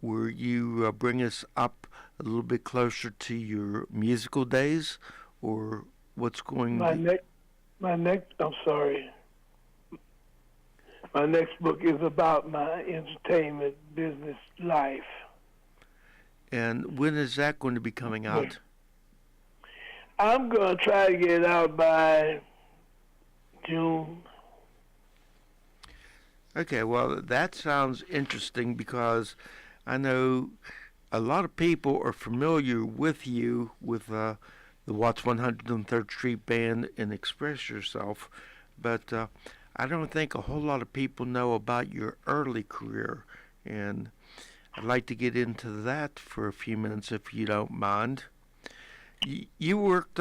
Will you bring us up a little bit closer to your musical days, or what's going? My next, I'm sorry. My next book is about my entertainment business life. And when is that going to be coming out? I'm going to try to get it out by June. Okay, well, that sounds interesting because I know a lot of people are familiar with you with the Watts 103rd Street Band and Express Yourself, but I don't think a whole lot of people know about your early career, and I'd like to get into that for a few minutes if you don't mind. You worked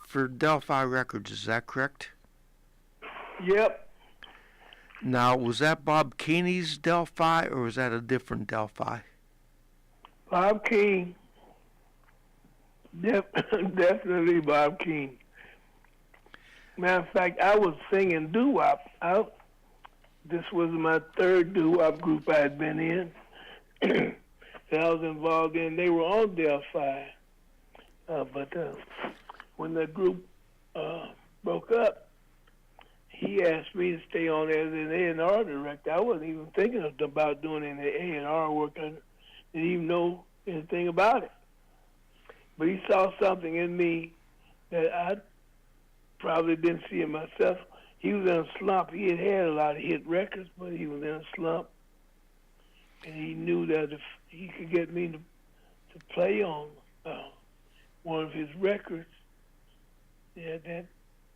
for Delphi Records, is that correct? Yep. Now, was that Bob Keeney's Delphi or was that a different Delphi? Bob King. Definitely Bob King. Matter of fact, I was singing doo-wop. This was my third doo-wop group I had been in that I was involved in. They were on Delphi. But when the group broke up, he asked me to stay on as an A&R director. I wasn't even thinking about doing any A&R work. I didn't even know anything about it. But he saw something in me that I probably didn't see in myself. He was in a slump. He had a lot of hit records, but he was in a slump. And he knew that if he could get me to play on one of his records, yeah, that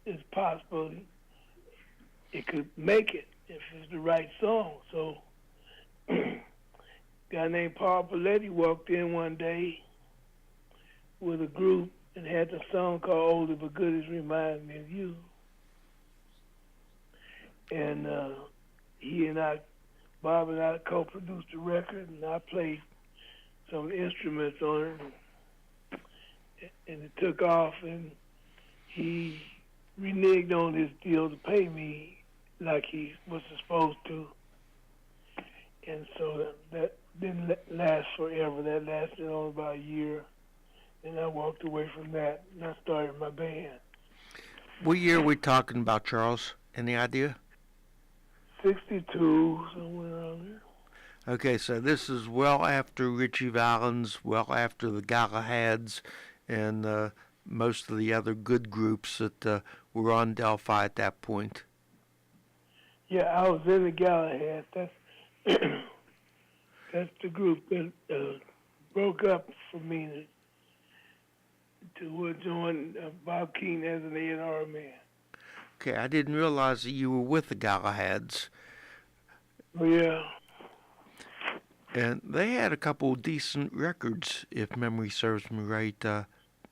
is possible. It could make it if it's the right song. So, a guy named Paul Paletti walked in one day with a group and had a song called "Oldie But Goodies Remind Me of You." And Bob and I co-produced the record, and I played some instruments on it, and it took off, and he reneged on his deal to pay me like he was supposed to. And so that didn't last forever. That lasted only about a year. And I walked away from that, and I started my band. What year are we talking about, Charles? Any idea? 62, somewhere around there. Okay, so this is well after Richie Valens, well after the Galahads, and most of the other good groups that were on Delphi at that point. Yeah, I was in the Galahad. That's the group that broke up for me to join Bob Keane as an A&R man. Okay, I didn't realize that you were with the Galahads. Oh, yeah. And they had a couple decent records, if memory serves me right.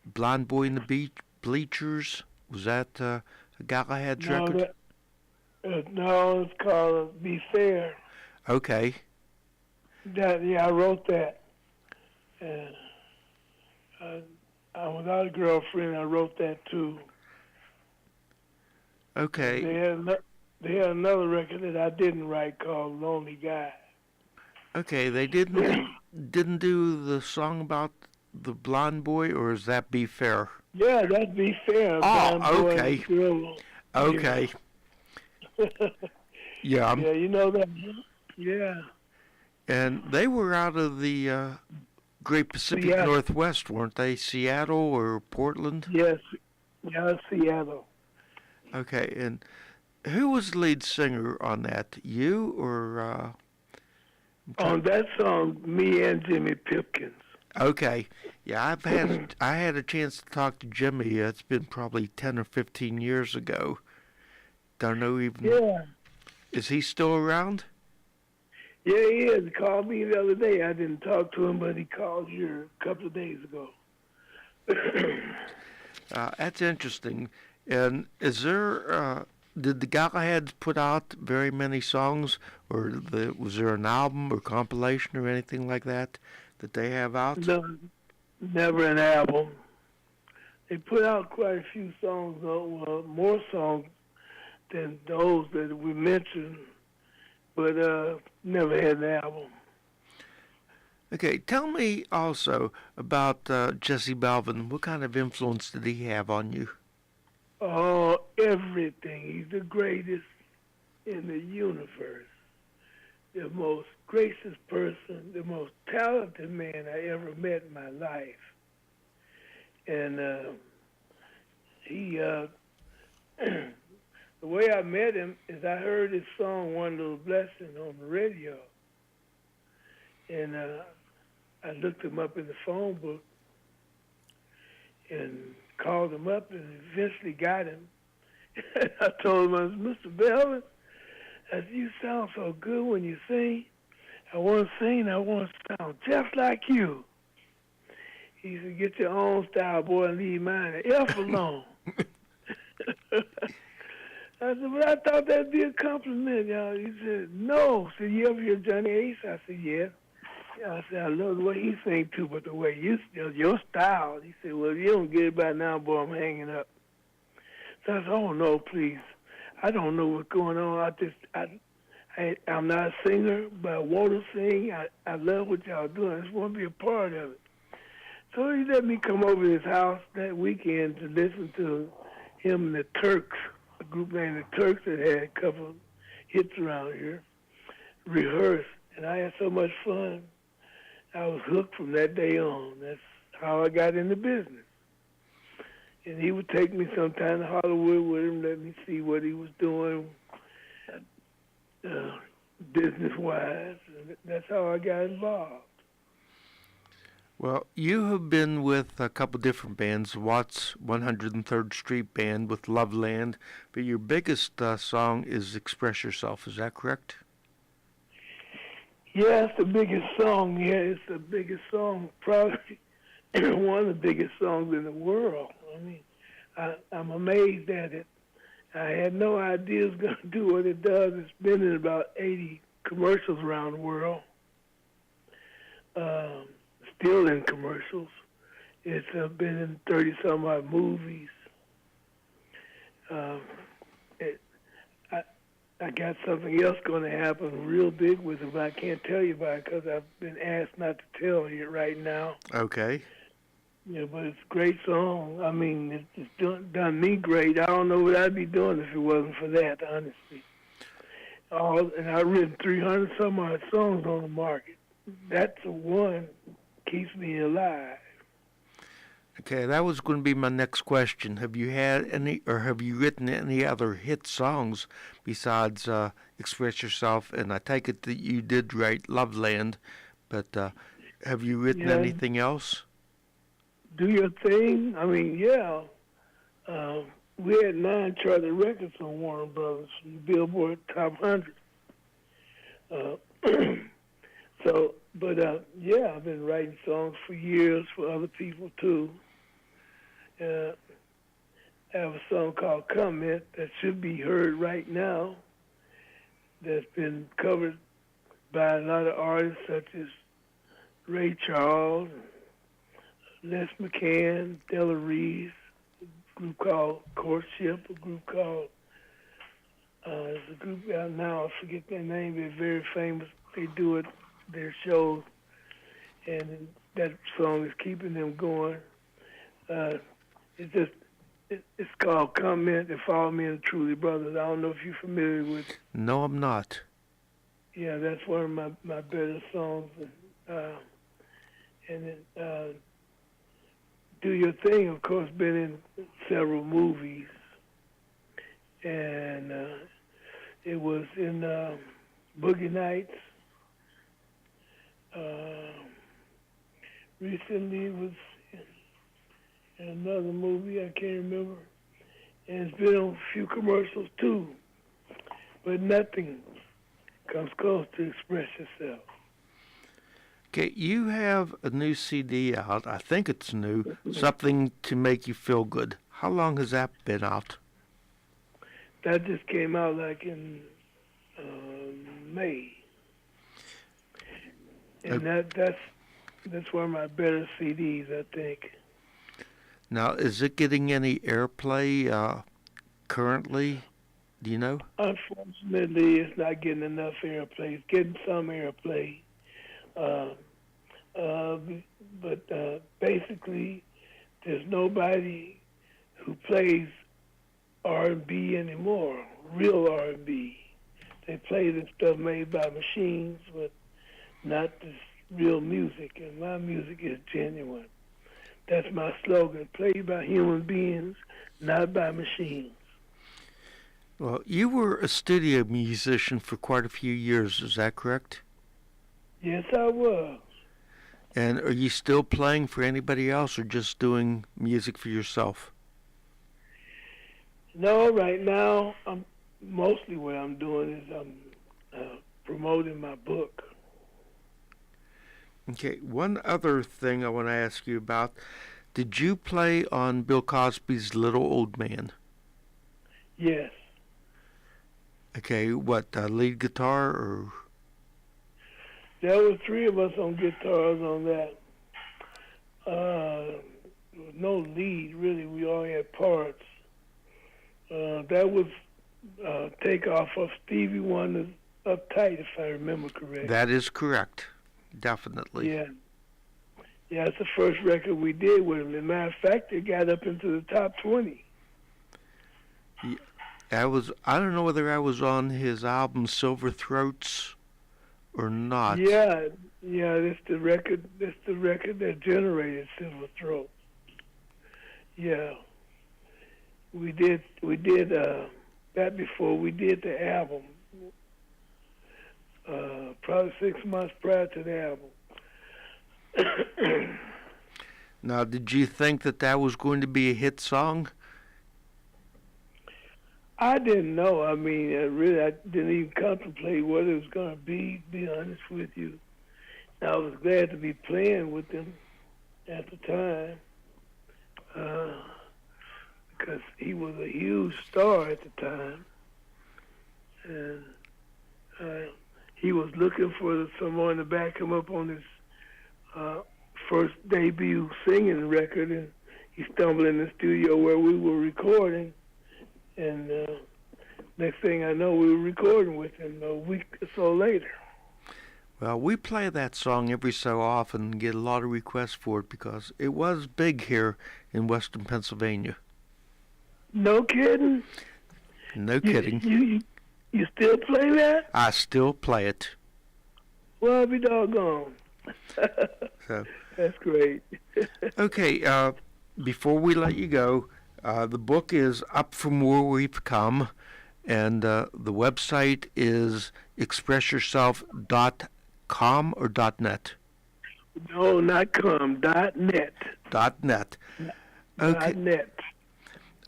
Blind Boy in the Bleachers, was that a Galahad's record? No, it's called Be Fair. Okay. I wrote that. And I Without a Girlfriend, I wrote that too. Okay. They had another record that I didn't write called Lonely Guy. Okay, they didn't do the song about the blonde boy, or is that Be Fair? Yeah, that'd Be Fair. Oh, okay. Okay. Yeah. Yeah, you know that. Yeah. And they were out of the Great Pacific Seattle. Northwest, weren't they? Seattle or Portland? Yes. Yeah, Seattle. Okay, and who was the lead singer on that? You or? On that song, me and Jimmy Pipkins. Okay, yeah, I had a chance to talk to Jimmy. It's been probably 10 or 15 years ago. Don't know even. Yeah. Is he still around? Yeah, he is. He called me the other day. I didn't talk to him, but he called here a couple of days ago. That's interesting. And is there? Did the Galahads put out very many songs, or was there an album or compilation or anything like that they have out? No, never an album. They put out quite a few songs, more songs than those that we mentioned, but never had an album. Okay, tell me also about Jesse Balvin. What kind of influence did he have on you? Oh, everything. He's the greatest in the universe. The most gracious person, the most talented man I ever met in my life. And he, the way I met him is I heard his song "One Little Blessing" on the radio, and I looked him up in the phone book and called him up and eventually got him. I told him, I said, "Mr. Belvin, I said, you sound so good when you sing. I want to sing. I want to sound just like you." He said, "Get your own style, boy, and leave mine the F alone." I said, "But I thought that'd be a compliment, y'all." He said, "No." I said, "You ever hear Johnny Ace?" I said, "Yeah." I said, "I love the way he sing too, but the way your style." He said, "Well, if you don't get it by now, boy, I'm hanging up." So I said, "Oh no, please. I don't know what's going on. I'm not a singer, but I want to sing. I love what y'all doing. I just want to be a part of it." So he let me come over to his house that weekend to listen to him and the Turks, a group named the Turks that had a couple of hits around here, rehearse. And I had so much fun. I was hooked from that day on. That's how I got in the business. And he would take me sometime to Hollywood with him, let me see what he was doing business-wise. And that's how I got involved. Well, you have been with a couple different bands, Watts 103rd Street Band with Loveland, but your biggest song is Express Yourself. Is that correct? Yeah, it's the biggest song. Yeah, it's the biggest song, probably one of the biggest songs in the world. I mean, I'm amazed at it. I had no idea it was going to do what it does. It's been in about 80 commercials around the world. Still in commercials. It's been in 30-some odd movies. I got something else going to happen real big with it, but I can't tell you about it because I've been asked not to tell you right now. Okay. Yeah, but it's a great song. I mean, it's done me great. I don't know what I'd be doing if it wasn't for that, honestly. And I've written 300 some odd songs on the market. That's the one keeps me alive. Okay, that was going to be my next question. Have you had any, or have you written any other hit songs besides Express Yourself? And I take it that you did write Loveland, but have you written Yeah, anything else? Do Your Thing. I mean, yeah. We had 9 charted records on Warner Brothers, Billboard Top 100. Yeah, I've been writing songs for years for other people too. I have a song called "Comment" that should be heard right now. That's been covered by a lot of artists such as Ray Charles, Les McCann, Della Reese, a group called Courtship, a group called there's a group out now, I forget their name, they're very famous. They do it, their shows, and that song is keeping them going. It's called "Comment" and "Follow Me and Truly Brothers." I don't know if you're familiar with it. No, I'm not. Yeah, that's one of my better songs. And then "Do Your Thing," of course, been in several movies. And it was in Boogie Nights. Recently it was in another movie, I can't remember. And it's been on a few commercials too. But nothing comes close to Express Yourself. Okay, you have a new CD out. I think it's new. Something to Make You Feel Good. How long has that been out? That just came out like in May. And that's one of my better CDs, I think. Now, is it getting any airplay currently? Do you know? Unfortunately, it's not getting enough airplay. It's getting some airplay. but basically, there's nobody who plays R&B anymore, real R&B. They play the stuff made by machines, but not this real music, and my music is genuine. That's my slogan, played by human beings, not by machines. Well, you were a studio musician for quite a few years, is that correct? Yes, I was. And are you still playing for anybody else or just doing music for yourself? No, right now, mostly what I'm doing is I'm promoting my book. Okay, one other thing I want to ask you about. Did you play on Bill Cosby's Little Old Man? Yes. Okay, what, lead guitar or? There were three of us on guitars on that. No lead, really. We all had parts. That was takeoff of Stevie Wonder's Uptight, if I remember correctly. That is correct. Definitely. Yeah. Yeah, it's the first record we did with him. As a matter of fact, it got up into the top 20. Yeah, I don't know whether I was on his album Silver Throats or not. Yeah, that's the record that generated Silver Throat. Yeah. We did that before we did the album. Probably 6 months prior to the album. Now, did you think that was going to be a hit song? I didn't know. I mean, I didn't even contemplate what it was going to be honest with you. I was glad to be playing with them at the time because he was a huge star at the time. And he was looking for someone to back him up on his first debut singing record, and he stumbled in the studio where we were recording, and next thing I know, we were recording with him a week or so later. Well, we play that song every so often and get a lot of requests for it because it was big here in western Pennsylvania. No kidding? No kidding. You still play that? I still play it. Well, I'll be doggone. So, that's great. Okay, before we let you go, the book is Up From Where We've Come, and the website is expressyourself.com or .net? No, not com, .net. .net. Okay. .net.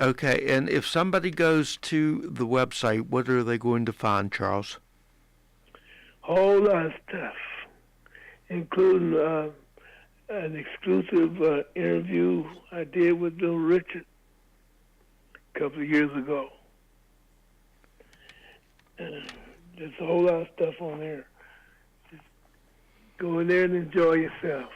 Okay, and if somebody goes to the website, what are they going to find, Charles? Whole lot of stuff, including an exclusive interview I did with Little Richard a couple of years ago. There's a whole lot of stuff on there. Just go in there and enjoy yourself.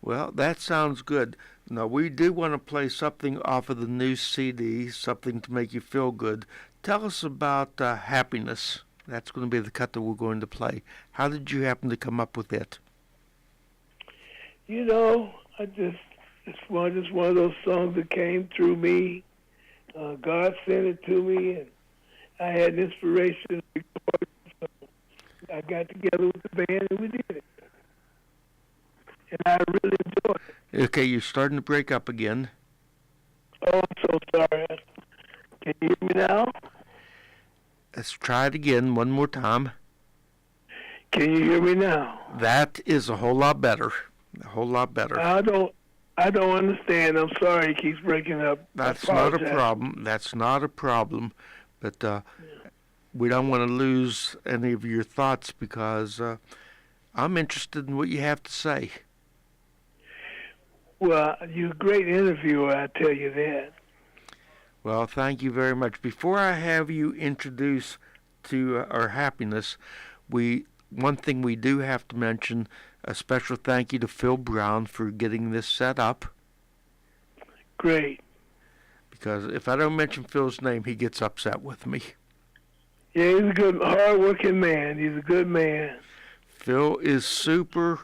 Well, that sounds good. Now, we do want to play something off of the new CD, something to make you feel good. Tell us about Happiness. That's going to be the cut that we're going to play. How did you happen to come up with it? You know, it's one of those songs that came through me. God sent it to me, and I had inspiration to record it. So I got together with the band, and we did it. And I really enjoyed it. Okay, you're starting to break up again. Oh, I'm so sorry. Can you hear me now? Let's try it again one more time. Can you hear me now? That is a whole lot better. A whole lot better. I don't understand. I'm sorry. It keeps breaking up. That's not a problem. That's not a problem. But we don't want to lose any of your thoughts because I'm interested in what you have to say. Well, you're a great interviewer, I tell you that. Well, thank you very much. Before I have you introduce to our Happiness, one thing we do have to mention, a special thank you to Phil Brown for getting this set up. Great. Because if I don't mention Phil's name, he gets upset with me. Yeah, he's a good, hard-working man. He's a good man. Phil is super.